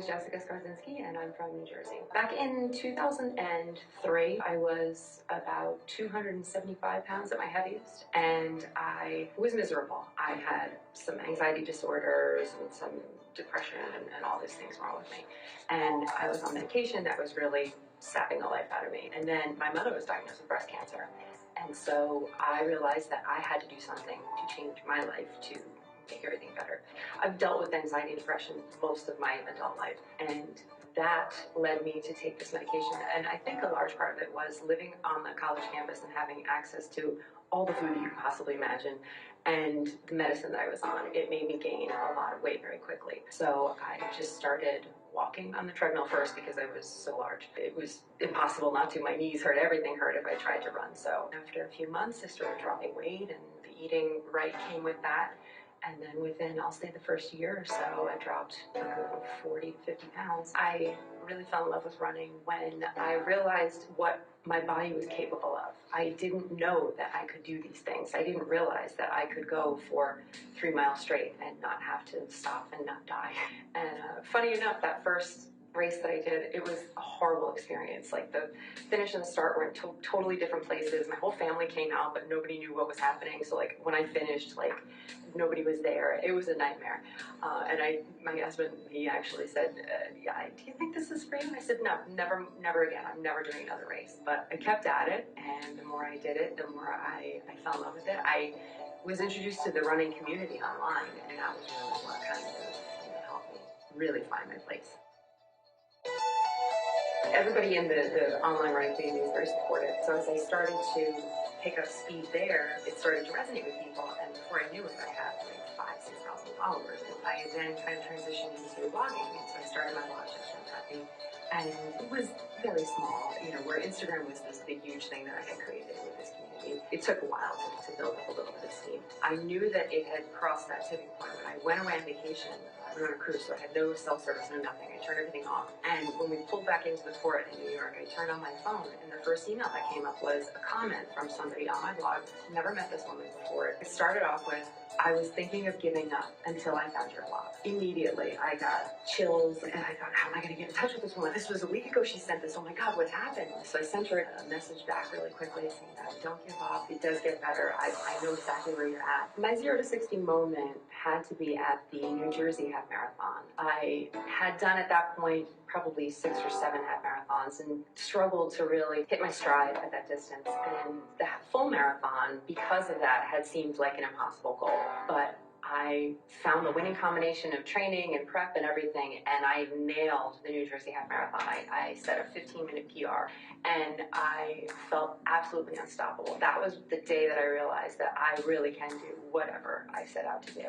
is Jessica Skarzinski, and I'm from New Jersey. Back in 2003, I was about 275 pounds at my heaviest, and I was miserable. I had some anxiety disorders and some depression and all these things wrong with me. And I was on medication that was really sapping the life out of me. And then my mother was diagnosed with breast cancer. And so I realized that I had to do something to change my life to make everything better. I've dealt with anxiety and depression most of my adult life, and that led me to take this medication. And I think a large part of it was living on the college campus and having access to all the food that you could possibly imagine, and the medicine that I was on. It made me gain a lot of weight very quickly. So I just started walking on the treadmill first because I was so large. It was impossible not to. My knees hurt, everything hurt if I tried to run. So after a few months, I started dropping weight, and the eating right came with that. And then within, I'll say the first year or so, I dropped about 40 to 50 pounds. I really fell in love with running when I realized what my body was capable of. I didn't know that I could do these things. I didn't realize that I could go for 3 miles straight and not have to stop and not die. And funny enough, that first race that I did, it was a horrible experience. Like the finish and the start were in totally different places. My whole family came out, but nobody knew what was happening. So like when I finished, like nobody was there. It was a nightmare. And my husband, he actually said, yeah, do you think this is for you? And I said, no, never again. I'm never doing another race. But I kept at it, and the more I did it, the more I fell in love with it. I was introduced to the running community online, and that was really what kind of helped me really find my place. Everybody in the online running community is very supportive. So as I started to pick up speed there, it started to resonate with people. And before I knew it, I had like 5,000 to 6,000 followers. I then kind of transitioned into blogging. And so I started my blog, TomTom, and it was very small. You know, where Instagram was this big, huge thing that I had created with this community. It took a while to build up a little bit of steam. I knew that it had crossed that tipping point when I went away on vacation. I went on a cruise, so I had no cell service, no nothing. I turned everything off. And when we pulled back into the port in New York, I turned on my phone, and the first email that came up was a comment from somebody on my blog. Never met this woman before. It started off with, I was thinking of giving up until I found your blog. Immediately, I got chills, and I thought, how am I going to get in touch with this woman? This was a week ago she sent this. Oh my God, what happened? So I sent her a message back really quickly saying that don't give up. It does get better. I know exactly where you're at. My 0 to 60 moment had to be at the New Jersey Half Marathon. I had done at that point probably 6 or 7 half marathons and struggled to really hit my stride at that distance. And the full marathon, because of that, had seemed like an impossible goal. But I found the winning combination of training and prep and everything, and I nailed the New Jersey Half Marathon. I set a 15-minute PR, and I felt absolutely unstoppable. That was the day that I realized that I really can do whatever I set out to do.